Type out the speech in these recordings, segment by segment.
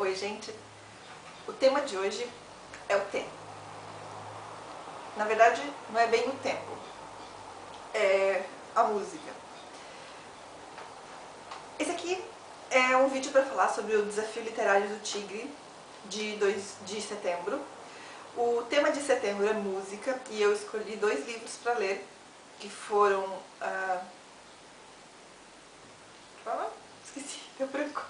Oi, gente. O tema de hoje é o tempo. Na verdade, não é bem o tempo, é a música. Esse aqui é um vídeo para falar sobre o Desafio Literário do Tigre de setembro. O tema de setembro é música e eu escolhi 2 livros para ler, que foram esqueci, deu branco.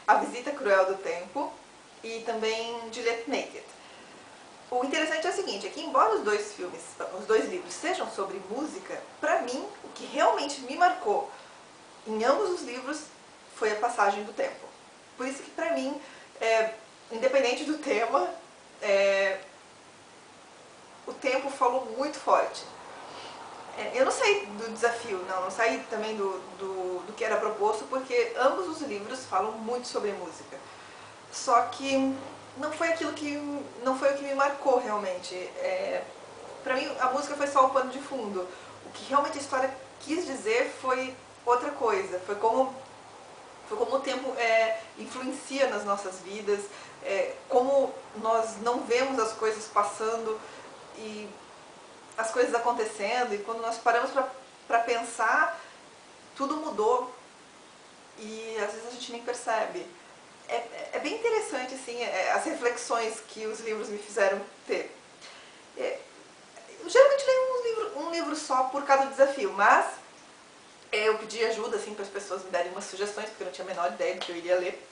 A Visita Cruel do Tempo e também Juliet Naked. O interessante é o seguinte, é que embora os dois livros sejam sobre música, pra mim, o que realmente me marcou em ambos os livros foi a passagem do tempo. Por isso que pra mim, independente do tema, o tempo falou muito forte. Eu não saí do desafio, não saí também do que era proposto, porque ambos os livros falam muito sobre música. Só que não foi o que me marcou realmente. Pra mim, a música foi só o pano de fundo. O que realmente a história quis dizer foi outra coisa. Foi como o tempo influencia nas nossas vidas, como nós não vemos as coisas passando e as coisas acontecendo, e quando nós paramos para pensar, tudo mudou e às vezes a gente nem percebe. É bem interessante assim, as reflexões que os livros me fizeram ter. Eu geralmente leio um livro só por cada desafio, mas eu pedi ajuda assim, para as pessoas me darem umas sugestões, porque eu não tinha a menor ideia do que eu iria ler.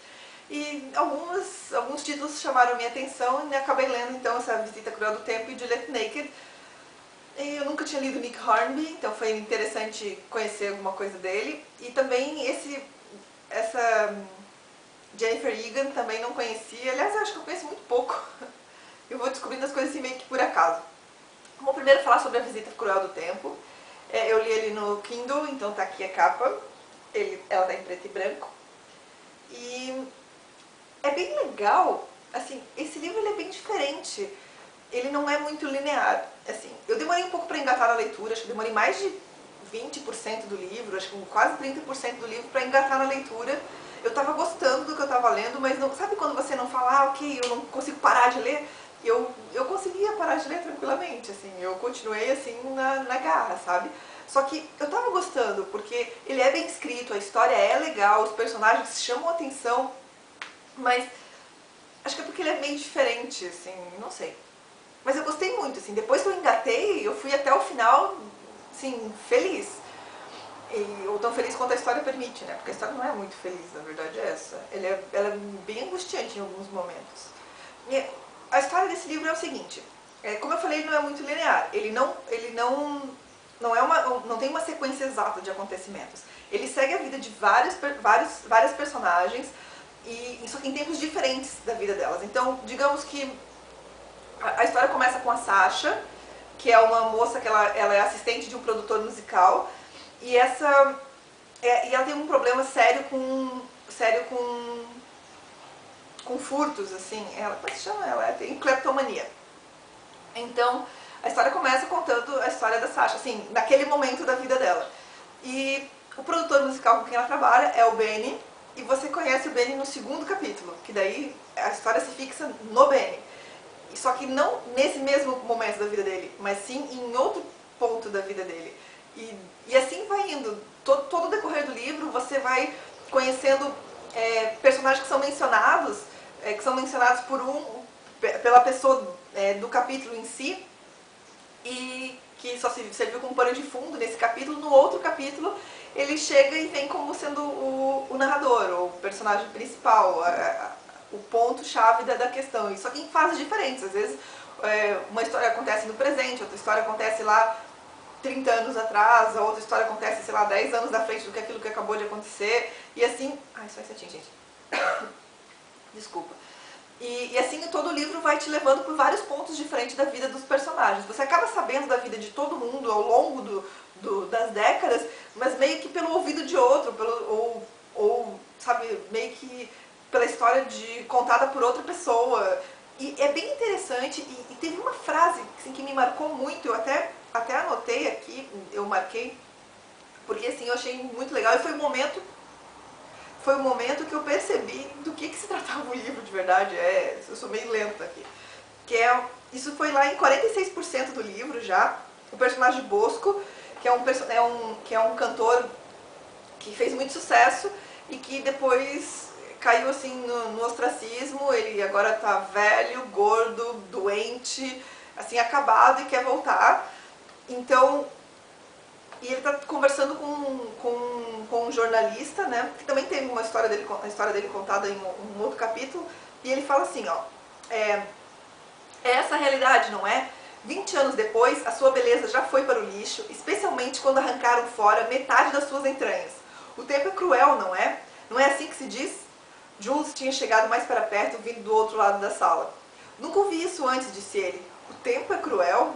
E alguns títulos chamaram a minha atenção e acabei lendo então essa Visita Cruel do Tempo e Juliet Naked. Eu nunca tinha lido Nick Hornby, então foi interessante conhecer alguma coisa dele. E também essa Jennifer Egan também não conhecia. Aliás, eu acho que eu conheço muito pouco. Eu vou descobrindo as coisas assim meio que por acaso. Vou primeiro falar sobre a Visita Cruel do Tempo. Eu li ele no Kindle, então tá aqui a capa. Ela tá em preto e branco. E é bem legal, assim, esse livro ele é bem diferente. Ele não é muito linear, assim. Eu demorei um pouco para engatar na leitura, acho que demorei mais de 20% do livro, acho que quase 30% do livro para engatar na leitura. Eu estava gostando do que eu estava lendo, mas não, sabe quando você não fala, ok, eu não consigo parar de ler? Eu conseguia parar de ler tranquilamente, assim, eu continuei assim na garra, sabe? Só que eu estava gostando, porque ele é bem escrito, a história é legal, os personagens chamam a atenção, mas acho que é porque ele é meio diferente, assim, não sei. Mas eu gostei muito, assim, depois que eu engatei, eu fui até o final, assim, feliz. Ou tão feliz quanto a história permite, né? Porque a história não é muito feliz, na verdade é essa. Ela é bem angustiante em alguns momentos. E a história desse livro é o seguinte, como eu falei, ele não é muito linear. Ele não tem uma sequência exata de acontecimentos. Ele segue a vida de várias personagens, só que em tempos diferentes da vida delas. Então, digamos que a história começa com a Sasha, que é uma moça que ela é assistente de um produtor musical, e ela tem um problema sério com furtos, assim. Como é que se chama? Ela tem cleptomania. Então, a história começa contando a história da Sasha, assim, naquele momento da vida dela. E o produtor musical com quem ela trabalha é o Benny, e você conhece o Benny no 2º capítulo, que daí a história se fixa no Benny. Só que não nesse mesmo momento da vida dele, mas sim em outro ponto da vida dele. E assim vai indo. Todo o decorrer do livro você vai conhecendo personagens que são mencionados pela pessoa do capítulo em si, e que só serviu como pano de fundo nesse capítulo. No outro capítulo ele chega e vem como sendo o narrador, ou o personagem principal, o ponto-chave da questão, só que em fases diferentes. Às vezes uma história acontece no presente, outra história acontece lá 30 anos atrás, a outra história acontece, sei lá, 10 anos na frente do que aquilo que acabou de acontecer, e assim... Ai, só esse aqui, gente. Desculpa. E assim todo o livro vai te levando por vários pontos diferentes da vida dos personagens. Você acaba sabendo da vida de todo mundo ao longo das décadas, mas meio que pelo ouvido de outro, sabe, meio que pela história contada por outra pessoa. E é bem interessante, e teve uma frase assim, que me marcou muito, eu até anotei aqui, eu marquei, porque assim, eu achei muito legal, e foi o momento que eu percebi do que se tratava o livro de verdade, eu sou meio lenta aqui. Isso foi lá em 46% do livro já. O personagem Bosco, que é um cantor que fez muito sucesso e que depois caiu assim no ostracismo. Ele agora tá velho, gordo, doente, assim, acabado e quer voltar. Então, e ele tá conversando com um jornalista, né, que também tem a história dele contada em um outro capítulo, e ele fala assim, ó, é essa a realidade, não é? 20 anos depois, a sua beleza já foi para o lixo, especialmente quando arrancaram fora metade das suas entranhas. O tempo é cruel, não é? Não é assim que se diz? Jules tinha chegado mais para perto, vindo do outro lado da sala. Nunca ouvi isso antes, disse ele. O tempo é cruel?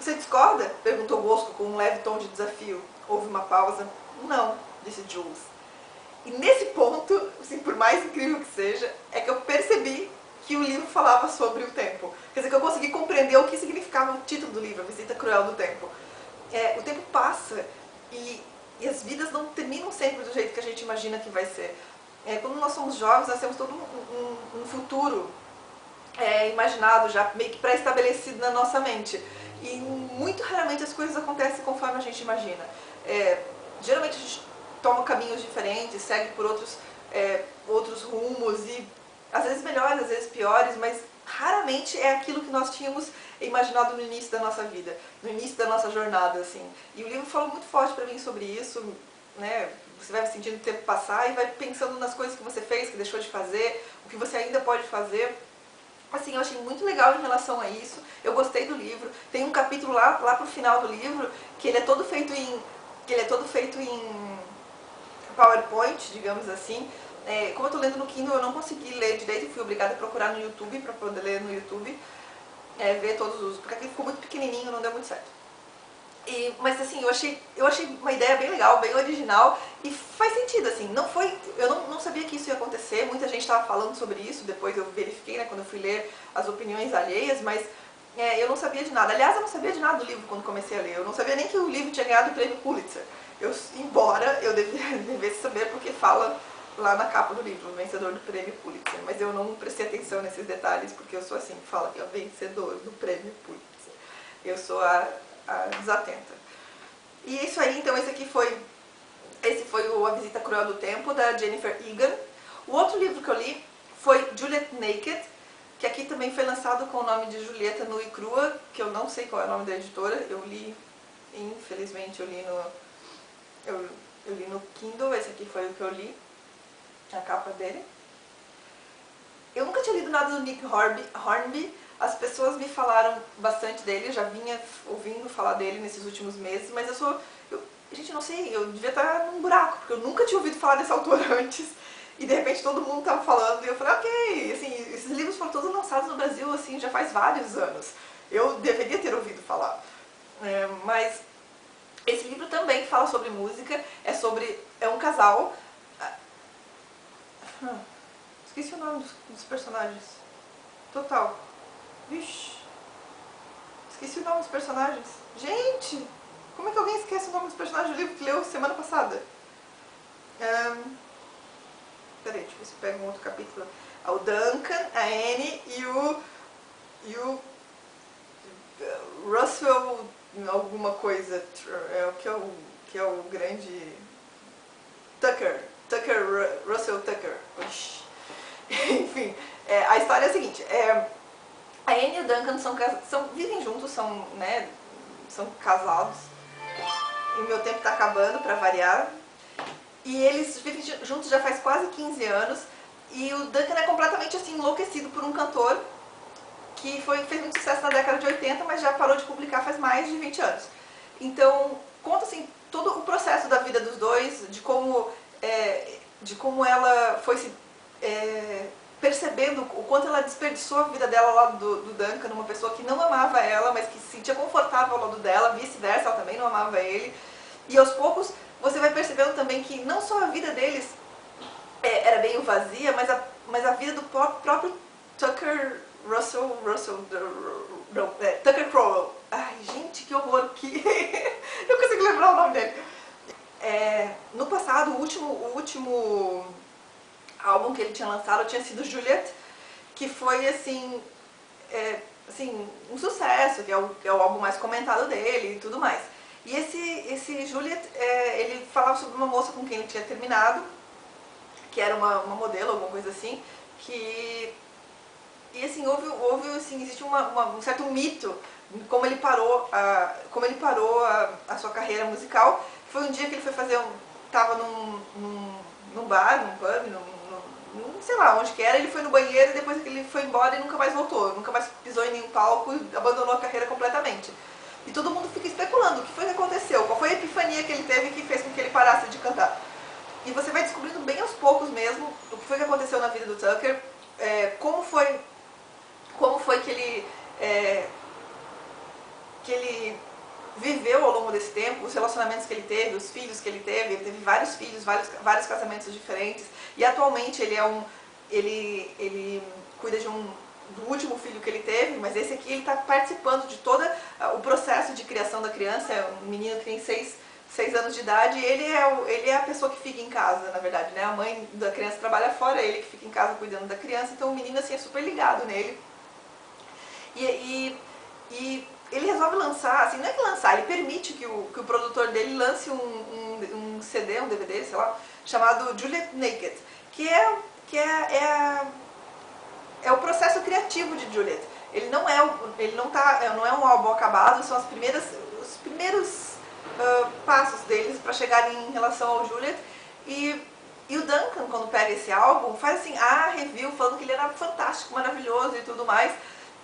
Você discorda? Perguntou Bosco com um leve tom de desafio. Houve uma pausa. Não, disse Jules. E nesse ponto, assim, por mais incrível que seja, é que eu percebi que o livro falava sobre o tempo. Quer dizer, que eu consegui compreender o que significava o título do livro, A Visita Cruel do Tempo. O tempo passa e as vidas não terminam sempre do jeito que a gente imagina que vai ser. Quando nós somos jovens, nós temos todo um futuro imaginado, já meio que pré-estabelecido na nossa mente. E muito raramente as coisas acontecem conforme a gente imagina. Geralmente a gente toma caminhos diferentes, segue por outros rumos, e às vezes melhores, às vezes piores, mas raramente é aquilo que nós tínhamos imaginado no início da nossa vida, no início da nossa jornada, assim. E o livro falou muito forte para mim sobre isso, né? Você vai sentindo o tempo passar e vai pensando nas coisas que você fez, que deixou de fazer, o que você ainda pode fazer. Assim, eu achei muito legal em relação a isso, eu gostei do livro. Tem um capítulo lá pro final do livro que ele é todo feito em PowerPoint, digamos assim. Como eu estou lendo no Kindle, eu não consegui ler direito, fui obrigada a procurar no YouTube para poder ler no YouTube, ver todos os... porque aqui ficou muito pequenininho, não deu muito certo. Mas assim, eu achei uma ideia bem legal, bem original, e faz sentido, assim, eu não sabia que isso ia acontecer, muita gente estava falando sobre isso, depois eu verifiquei, né, quando eu fui ler as opiniões alheias, mas eu não sabia de nada. Aliás, eu não sabia de nada do livro quando comecei a ler, eu não sabia nem que o livro tinha ganhado o prêmio Pulitzer, embora eu devesse saber porque fala lá na capa do livro, o vencedor do prêmio Pulitzer, mas eu não prestei atenção nesses detalhes, porque eu sou assim, fala que é o vencedor do prêmio Pulitzer, eu sou a desatenta. E é isso aí, então esse foi o A Visita Cruel do Tempo, da Jennifer Egan. O outro livro que eu li foi Juliet Naked, que aqui também foi lançado com o nome de Julieta Nua e Crua, que eu não sei qual é o nome da editora, eu li, infelizmente eu li no Kindle, esse aqui foi o que eu li, a capa dele. Eu nunca tinha lido nada do Nick Hornby, as pessoas me falaram bastante dele, eu já vinha ouvindo falar dele nesses últimos meses, mas gente, não sei, eu devia estar num buraco, porque eu nunca tinha ouvido falar desse autor antes, e de repente todo mundo estava falando, e eu falei, ok, assim, esses livros foram todos lançados no Brasil, assim, já faz vários anos, eu deveria ter ouvido falar, mas esse livro também fala sobre música, é um casal, esqueci o nome dos personagens, total. Vixe, esqueci o nome dos personagens. Gente, como é que alguém esquece o nome dos personagens do livro que leu semana passada? Peraí, deixa eu ver se eu pego um outro capítulo. O Duncan, a Annie e o Russell alguma coisa, que é o grande Russell Tucker. Enfim, a história é a seguinte, a Annie e o Duncan vivem juntos, são casados, e o meu tempo está acabando, para variar, e eles vivem juntos já faz quase 15 anos, e o Duncan é completamente assim, enlouquecido por um cantor que fez muito sucesso na década de 80, mas já parou de publicar faz mais de 20 anos. Então, conta assim, todo o processo da vida dos dois, de como ela foi se percebendo o quanto ela desperdiçou a vida dela ao lado do Duncan, uma pessoa que não amava ela, mas que se sentia confortável ao lado dela, vice-versa, ela também não amava ele. E aos poucos você vai percebendo também que não só a vida deles era meio vazia, mas a vida do próprio Tucker Tucker Crowell. Ai, gente, que horror, eu consigo lembrar o nome dele. No passado, o último álbum que ele tinha lançado tinha sido Juliet, que foi assim, um sucesso, que é o álbum mais comentado dele e tudo mais. E esse Juliet, ele falava sobre uma moça com quem ele tinha terminado, que era uma modelo, alguma coisa assim, que... E assim, assim, existe um certo mito como ele parou a sua carreira musical. Foi um dia que ele foi fazer tava num bar, num pub, sei lá onde que era, ele foi no banheiro e depois que ele foi embora e nunca mais voltou, nunca mais pisou em nenhum palco e abandonou a carreira completamente. E todo mundo fica especulando o que foi que aconteceu, qual foi a epifania que ele teve que fez com que ele parasse de cantar. E você vai descobrindo bem aos poucos mesmo o que foi que aconteceu na vida do Tucker, como foi que ele viveu ao longo desse tempo, os relacionamentos que ele teve, os filhos que ele teve vários filhos, vários casamentos diferentes, e atualmente ele cuida do último filho que ele teve, mas esse aqui ele está participando de todo o processo de criação da criança. É um menino que tem 6 anos de idade, e ele é a pessoa que fica em casa, na verdade, né? A mãe da criança trabalha fora, ele que fica em casa cuidando da criança, então o menino assim é super ligado nele. E ele resolve lançar, assim, não é que lançar, ele permite que o produtor dele lance um CD, um DVD, sei lá, chamado Juliet Naked, que é o processo criativo de Juliet. Ele não é um álbum acabado, são os primeiros passos deles para chegar em relação ao Juliet. E o Duncan, quando pega esse álbum, faz assim, a review falando que ele era fantástico, maravilhoso e tudo mais.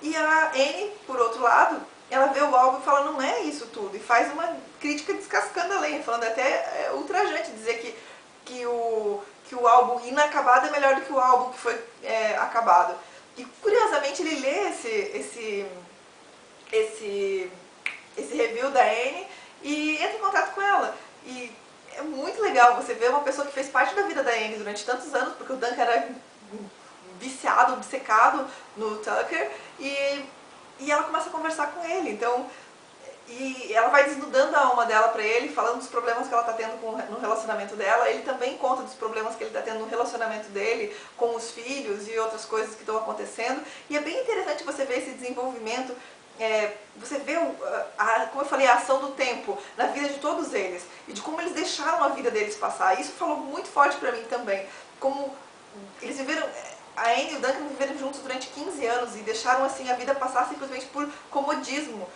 E a Anne, por outro lado, ela vê o álbum e fala, não é isso tudo, e faz uma crítica descascando a lenha, falando até ultrajante, dizer que o álbum inacabado é melhor do que o álbum que foi acabado. E curiosamente ele lê esse review da Anne e entra em contato com ela. E é muito legal você ver uma pessoa que fez parte da vida da Anne durante tantos anos, porque o Duncan era viciado, obcecado no Tucker, e ela começa a conversar com ele, então, e ela vai desnudando a alma dela pra ele, falando dos problemas que ela tá tendo no relacionamento dela. Ele também conta dos problemas que ele tá tendo no relacionamento dele, com os filhos e outras coisas que estão acontecendo, e é bem interessante você ver esse desenvolvimento. Você vê, como eu falei, a ação do tempo na vida de todos eles, e de como eles deixaram a vida deles passar. Isso falou muito forte pra mim também, como eles viveram... A Anne e o Duncan viveram juntos durante 15 anos e deixaram assim a vida passar simplesmente por comodismo.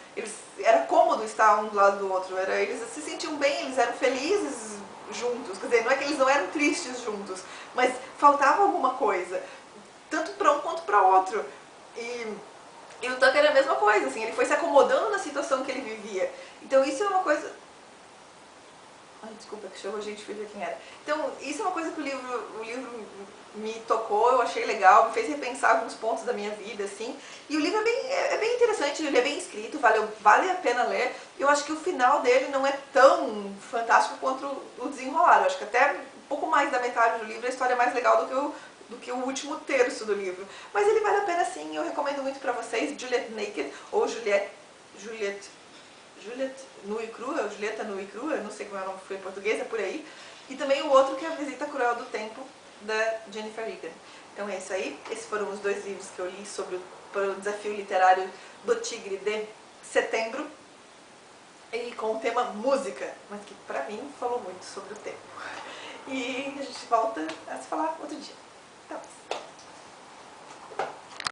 Era cômodo estar um do lado do outro, eles se sentiam bem, eles eram felizes juntos. Quer dizer, não é que eles não eram tristes juntos, mas faltava alguma coisa, tanto para um quanto para outro. E o Tucker era a mesma coisa, assim, ele foi se acomodando na situação que ele vivia. Então isso é uma coisa... Ai, desculpa, que chegou a gente, fui ver quem era. Então, isso é uma coisa que o livro me tocou, eu achei legal, me fez repensar alguns pontos da minha vida, assim. E o livro é bem interessante, ele é bem escrito, vale a pena ler. Eu acho que o final dele não é tão fantástico quanto o desenrolar. Eu acho que até um pouco mais da metade do livro a história é mais legal do que o último terço do livro. Mas ele vale a pena sim, eu recomendo muito pra vocês, Juliet Naked, ou Juliet Nua e Crua, Julieta Nua e Crua, não sei como é o nome em português, é por aí. E também o outro que é A Visita Cruel do Tempo, da Jennifer Egan. Então é isso aí, esses foram os 2 livros que eu li sobre o desafio literário do Tigre de setembro, e com o tema música, mas que pra mim falou muito sobre o tempo. E a gente volta a se falar outro dia. Até mais.